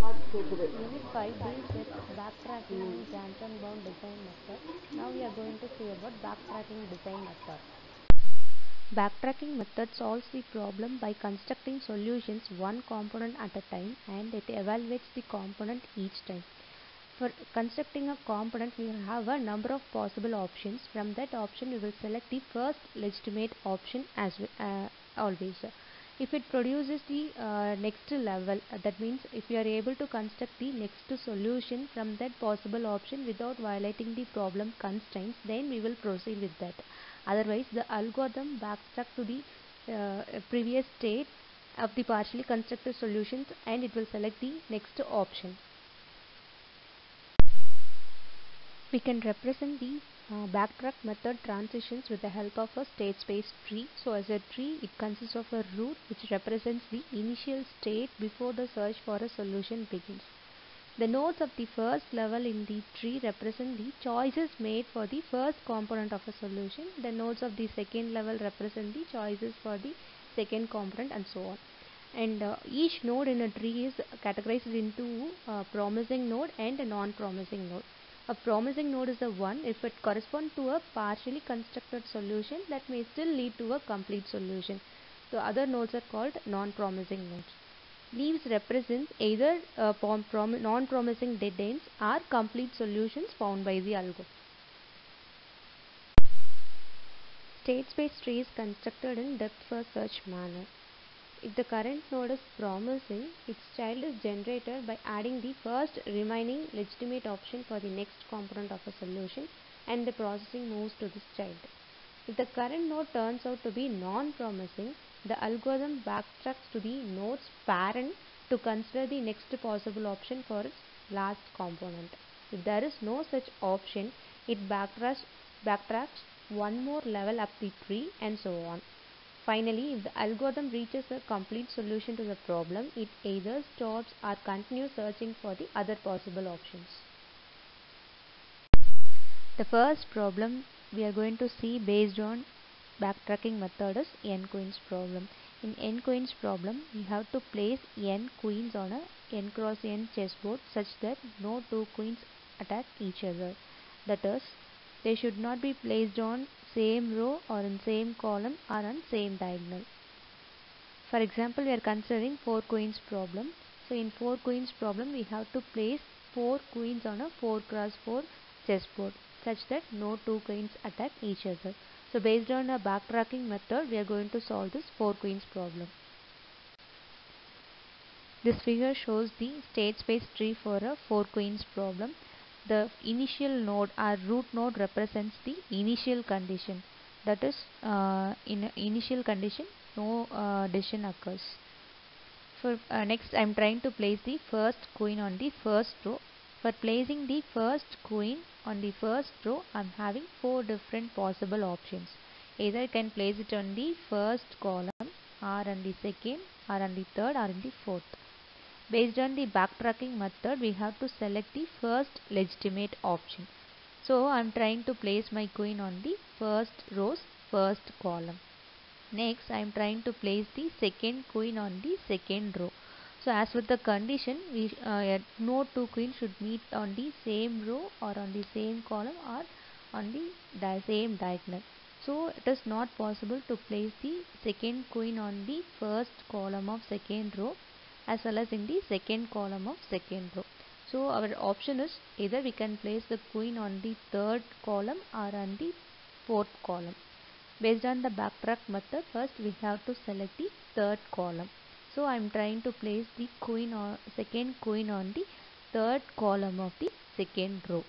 Unit 5 deals with backtracking and Jansen-bound design method. Now we are going to see about backtracking design method. Backtracking method solves the problem by constructing solutions one component at a time, and it evaluates the component each time. For constructing a component, we have a number of possible options. From that option, we will select the first legitimate option as always. If it produces the next level, that means if we are able to construct the next solution from that possible option without violating the problem constraints, then we will proceed with that. Otherwise, the algorithm backtrack to the previous state of the partially constructed solutions, and it will select the next option. We can represent the backtrack method transitions with the help of a state space tree. So as a tree, it consists of a root which represents the initial state before the search for a solution begins. The nodes of the first level in the tree represent the choices made for the first component of a solution. The nodes of the second level represent the choices for the second component, and so on. And each node in a tree is categorized into a promising node and a non-promising node. A promising node is the one if it corresponds to a partially constructed solution that may still lead to a complete solution. The other nodes are called non-promising nodes. Leaves represent either non-promising dead ends or complete solutions found by the algo. State space tree is constructed in depth first search manner. If the current node is promising, its child is generated by adding the first remaining legitimate option for the next component of a solution, and the processing moves to this child. If the current node turns out to be non-promising, the algorithm backtracks to the node's parent to consider the next possible option for its last component. If there is no such option, it backtracks one more level up the tree, and so on. Finally, if the algorithm reaches a complete solution to the problem, it either stops or continues searching for the other possible options. The first problem we are going to see based on backtracking method is n-queens problem. In n-queens problem, we have to place n queens on a n cross n chessboard such that no two queens attack each other. That is, they should not be placed on same row or in same column or on same diagonal. For example, we are considering 4 queens problem. So in 4 queens problem, we have to place 4 queens on a 4 cross 4 chessboard such that no two queens attack each other. So based on a backtracking method, we are going to solve this 4 queens problem. This figure shows the state space tree for a 4 queens problem. The initial node or root node represents the initial condition. That is, in initial condition, no decision occurs. For next, I am trying to place the first queen on the first row. For placing the first queen on the first row, I am having 4 different possible options. Either I can place it on the first column, or on the second, or on the third, or in the fourth. Based on the backtracking method, we have to select the first legitimate option. So I am trying to place my queen on the first row's first column. Next, I am trying to place the second queen on the second row. So as with the condition, no two queens should meet on the same row or on the same column or on the same diagonal. So it is not possible to place the second queen on the first column of second row as well as in the second column of second row. So our option is either we can place the queen on the third column or on the fourth column. Based on the backtrack method, first we have to select the third column. So I am trying to place the queen or second queen on the third column of the second row.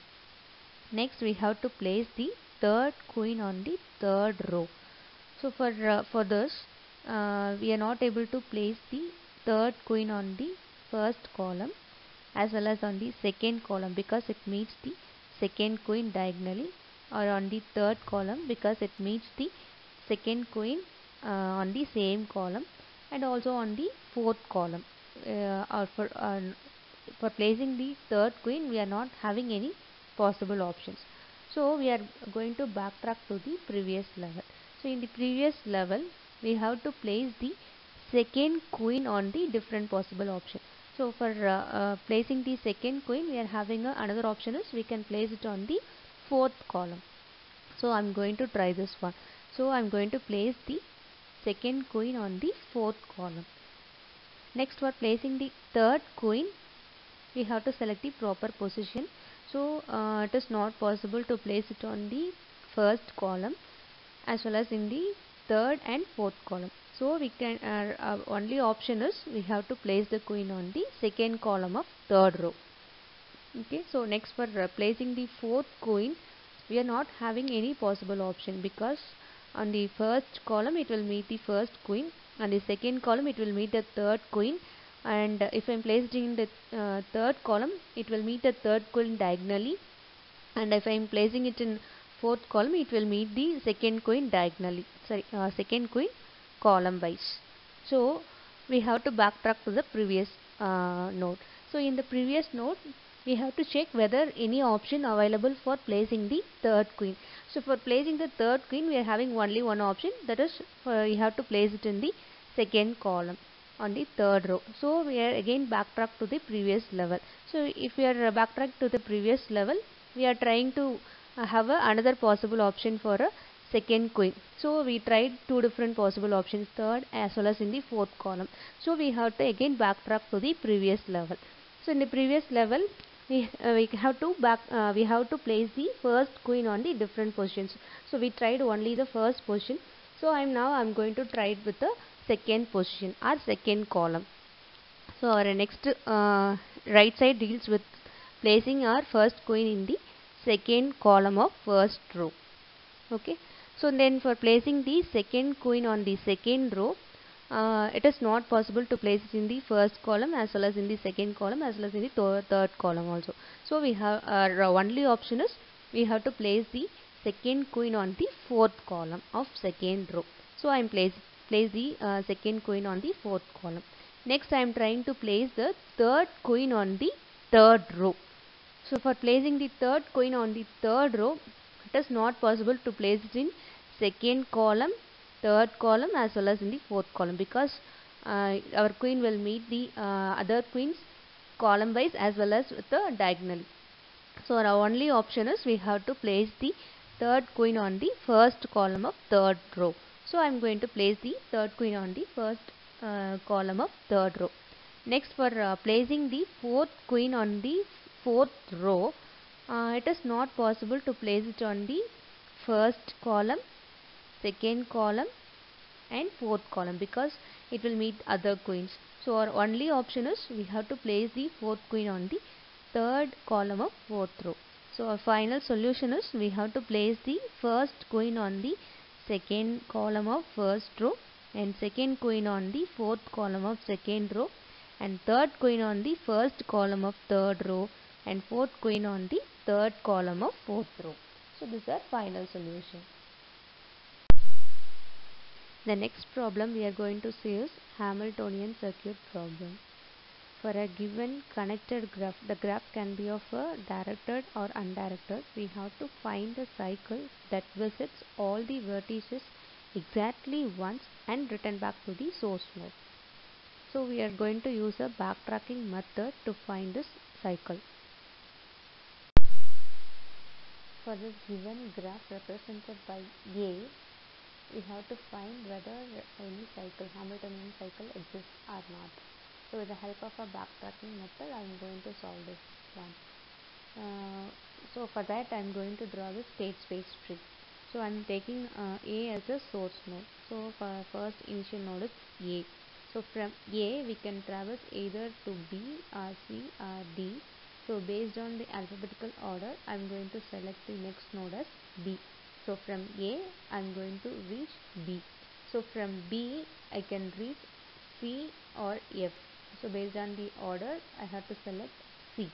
Next we have to place the third queen on the third row. So for this, we are not able to place the third queen on the first column as well as on the second column because it meets the second queen diagonally, or on the third column because it meets the second queen on the same column, and also on the fourth column. Or for placing the third queen, we are not having any possible options. So we are going to backtrack to the previous level. So in the previous level, we have to place the second queen on the different possible option. So for placing the second coin, we are having another option is we can place it on the fourth column. So I'm going to try this one. So I'm going to place the second coin on the fourth column. Next, for placing the third coin, we have to select the proper position. So it is not possible to place it on the first column as well as in the third and fourth column. So we can only option is we have to place the coin on the second column of third row. Okay, so next, for placing the fourth coin, we are not having any possible option, because on the first column it will meet the first coin, on the second column it will meet the third coin, and if I am placed in the third column, it will meet the third coin diagonally, and if I am placing it in fourth column, it will meet the second coin diagonally, second coin column wise. So we have to backtrack to the previous node. So in the previous node, we have to check whether any option available for placing the third queen. So for placing the third queen, we are having only one option, that is we have to place it in the second column on the third row. So we are again backtrack to the previous level. So if we are backtrack to the previous level, we are trying to have another possible option for a second queen. So we tried two different possible options, third as well as in the fourth column. So we have to again backtrack to the previous level. So in the previous level, we have to place the first queen on the different positions. So we tried only the first position. So I'm going to try it with the second position or second column. So our next right side deals with placing our first coin in the second column of first row. Okay. So then for placing the second coin on the second row, it is not possible to place it in the first column as well as in the second column as well as in the third column also. So we have our only option is we have to place the second coin on the fourth column of second row. So I am place the second coin on the fourth column. Next, I am trying to place the third coin on the third row. So for placing the third coin on the third row, it is not possible to place it in second column, third column as well as in the fourth column, because our queen will meet the other queens column wise as well as with the diagonally. So our only option is we have to place the third queen on the first column of third row. So I am going to place the third queen on the first column of third row. Next, for placing the fourth queen on the fourth row, it is not possible to place it on the first column, second column and fourth column, because it will meet other queens. So our only option is we have to place the fourth queen on the third column of fourth row. So our final solution is we have to place the first queen on the second column of first row, and second queen on the fourth column of second row, and third queen on the first column of third row, and fourth queen on the third column of fourth row. So this is our final solution. The next problem we are going to see is Hamiltonian circuit problem. For a given connected graph, the graph can be of a directed or undirected. We have to find a cycle that visits all the vertices exactly once and return back to the source node. So we are going to use a backtracking method to find this cycle. For this given graph represented by A, we have to find whether any cycle, Hamiltonian cycle, exists or not. So with the help of a backtracking method, I am going to solve this one. So for that, I am going to draw the state space tree. So I am taking A as a source node. So for first initial node is A. So from A, we can traverse either to B or C or D. So based on the alphabetical order, I am going to select the next node as B. So from A, I am going to reach B. So from B, I can reach C or F. So based on the order, I have to select C.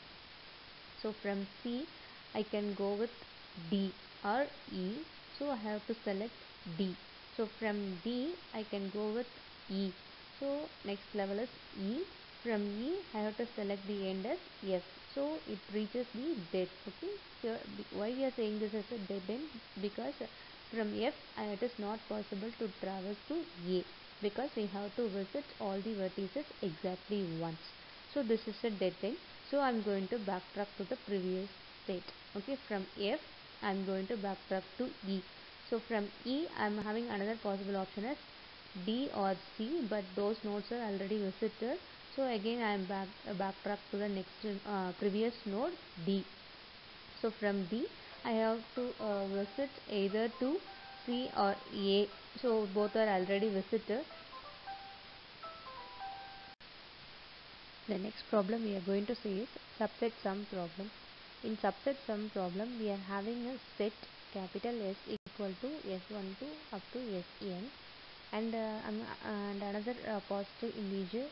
So from C, I can go with D or E. So I have to select D. So from D, I can go with E. So next level is E. From E, I have to select the end as F. So it reaches the dead. Okay. So why we are saying this as a dead end? Because from F, it is not possible to traverse to A, because we have to visit all the vertices exactly once. So this is a dead end. So I'm going to backtrack to the previous state. Okay, from F I'm going to backtrack to E. So from E I'm having another possible option as D or C, but those nodes are already visited. So again I am backtrack to the next previous node D. So from D I have to visit either to C or A. So both are already visited. The next problem we are going to see is subset sum problem. In subset sum problem, we are having a set capital S equal to S12 up to Sn, and another positive integer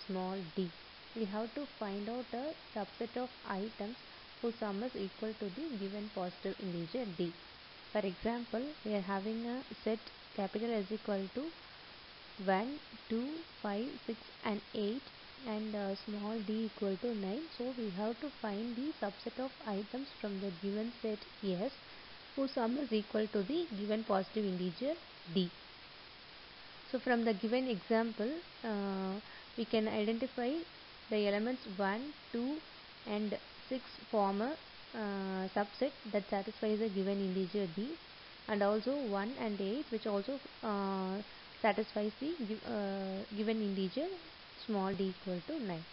small d. We have to find out a subset of items whose sum is equal to the given positive integer d. For example, we are having a set capital S equal to 1, 2, 5, 6 and 8, and small d equal to 9. So we have to find the subset of items from the given set S whose sum is equal to the given positive integer d. So from the given example, we can identify the elements 1, 2 and 6 form a subset that satisfies the given integer d, and also 1 and 8 which also satisfies the given integer small d equal to 9.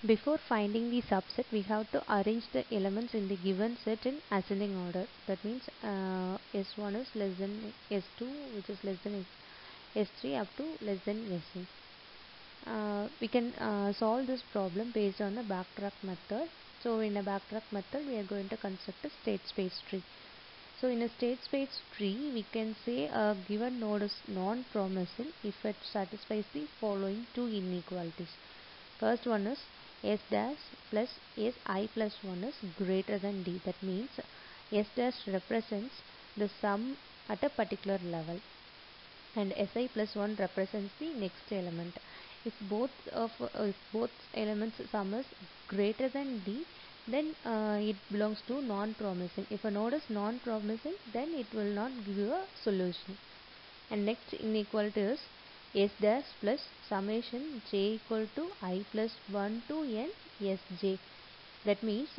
Before finding the subset, we have to arrange the elements in the given set in ascending order. That means S1 is less than S2, which is less than S3 up to less than Sn. We can solve this problem based on the backtrack method. So in a backtrack method, we are going to construct a state space tree. So in a state space tree, we can say a given node is non-promising if it satisfies the following two inequalities. First one is S dash plus Si plus 1 is greater than D. That means S dash represents the sum at a particular level, and Si plus 1 represents the next element. If both elements sum is greater than D, then it belongs to non-promising. If a node is non-promising, then it will not give you a solution. And next inequality is S dash plus summation j equal to I plus 1 to n Sj. That means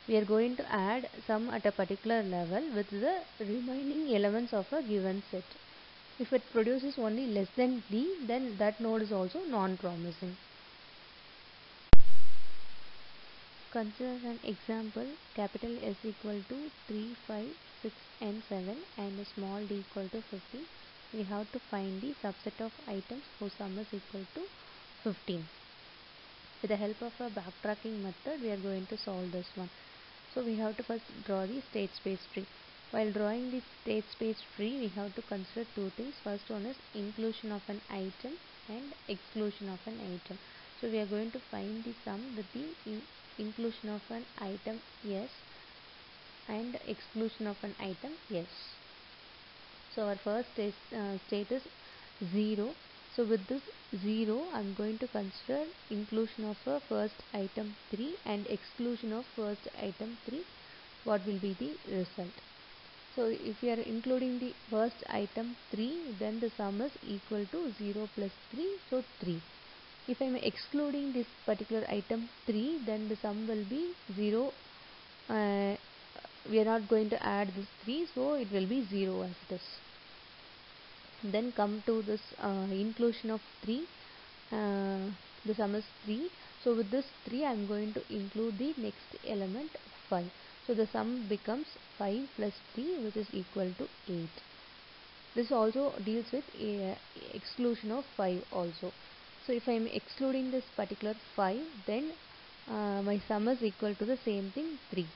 we are going to add sum at a particular level with the remaining elements of a given set. If it produces only less than D, then that node is also non-promising. Consider an example, capital S equal to 3, 5, 6 and 7 and small d equal to 50. We have to find the subset of items whose sum is equal to 15. With the help of a backtracking method, we are going to solve this one. So we have to first draw the state space tree. While drawing the state space tree, we have to consider two things. First one is inclusion of an item and exclusion of an item. So we are going to find the sum with the inclusion of an item S and exclusion of an item S. So our first state is 0. So with this 0, I am going to consider inclusion of a first item 3 and exclusion of first item 3. What will be the result? So if we are including the first item 3, then the sum is equal to 0 plus 3, so 3. If I am excluding this particular item 3, then the sum will be 0. We are not going to add this 3, so it will be 0 as it is. Then come to this inclusion of 3. The sum is 3. So with this 3, I am going to include the next element 5. So the sum becomes 5 plus 3, which is equal to 8. This also deals with exclusion of 5 also. So if I am excluding this particular 5, then my sum is equal to the same thing 3.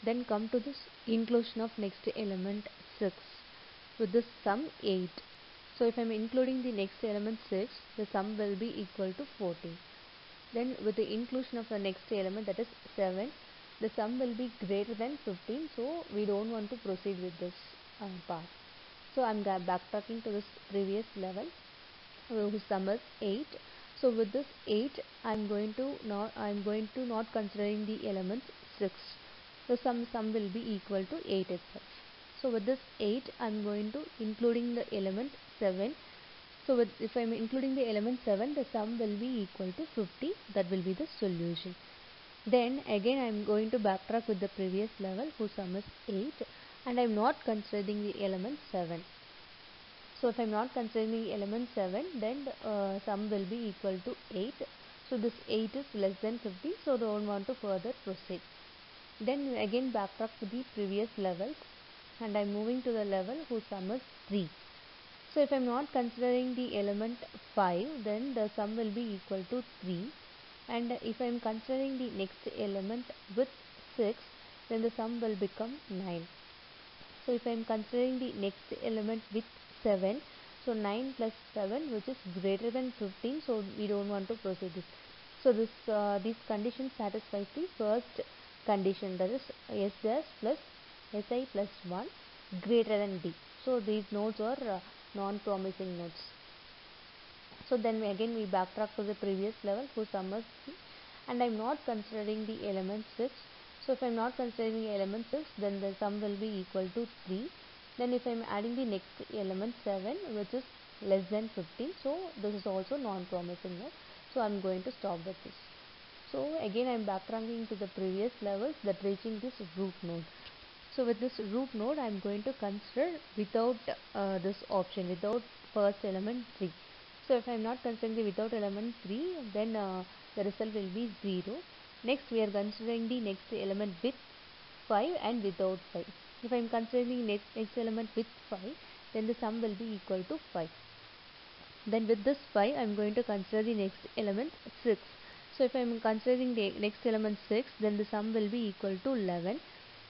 Then come to this inclusion of next element 6. With this sum 8. So if I am including the next element 6, the sum will be equal to 14. Then with the inclusion of the next element, that is 7, the sum will be greater than 15. So we don't want to proceed with this part. So I am backtracking to this previous level whose sum is 8. So with this 8, I am going to not considering the elements 6. The sum will be equal to 8 itself. So with this 8, I am going to including the element 7. So if I am including the element 7, the sum will be equal to 50. That will be the solution. Then again I am going to backtrack with the previous level whose sum is 8, and I am not considering the element 7. So if I am not considering the element 7, then sum will be equal to 8. So this 8 is less than 50, so don't want to further proceed. Then again backtrack to the previous levels, and I am moving to the level whose sum is 3. So if I am not considering the element 5, then the sum will be equal to 3. And if I am considering the next element with 6, then the sum will become 9. So if I am considering the next element with 7, so 9 plus 7, which is greater than 15, so we don't want to proceed this. So these conditions satisfies the first condition, that is S dash plus Si plus 1 greater than D. So these nodes are non-promising nodes. So then we backtrack to the previous level whose sum is 3, and I am not considering the element 6. So if I am not considering the element 6, then the sum will be equal to 3. Then if I am adding the next element 7, which is less than 15, so this is also non-promising node. So I am going to stop with this. So again I am backtracking to the previous levels, that reaching this root node. So with this root node I am going to consider without this option, without first element 3. So if I am not considering the without element 3, then the result will be 0. Next we are considering the next element with 5 and without 5. If I am considering the next element with 5, then the sum will be equal to 5. Then with this 5, I am going to consider the next element 6. So if I am considering the next element 6, then the sum will be equal to 11.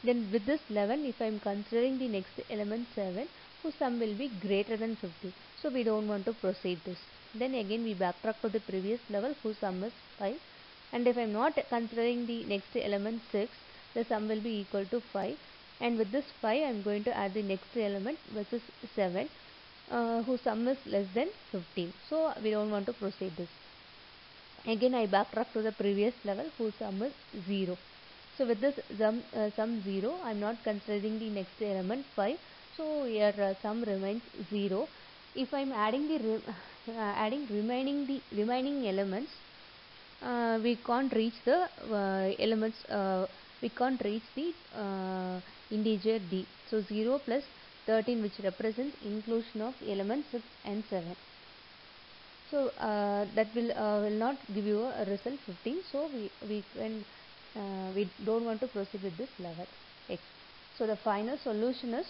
Then with this 11, if I am considering the next element 7, whose sum will be greater than 50. So we don't want to proceed this. Then again we backtrack to the previous level whose sum is 5. And if I am not considering the next element 6, the sum will be equal to 5. And with this 5, I am going to add the next element, which is 7, whose sum is less than 15. So we don't want to proceed this. Again I backtrack to the previous level whose sum is 0. So with this sum 0, I am not considering the next element 5. So here sum remains 0. If I am adding the remaining elements, we can't reach the elements. We can't reach the integer D. So 0 plus 13, which represents inclusion of elements 6 and 7. So that will not give you a result 15. So we don't want to proceed with this level X. So the final solution is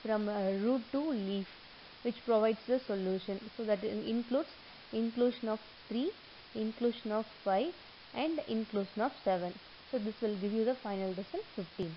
from root to leaf, which provides the solution. So that includes inclusion of 3, inclusion of 5, and inclusion of 7. So this will give you the final result 15.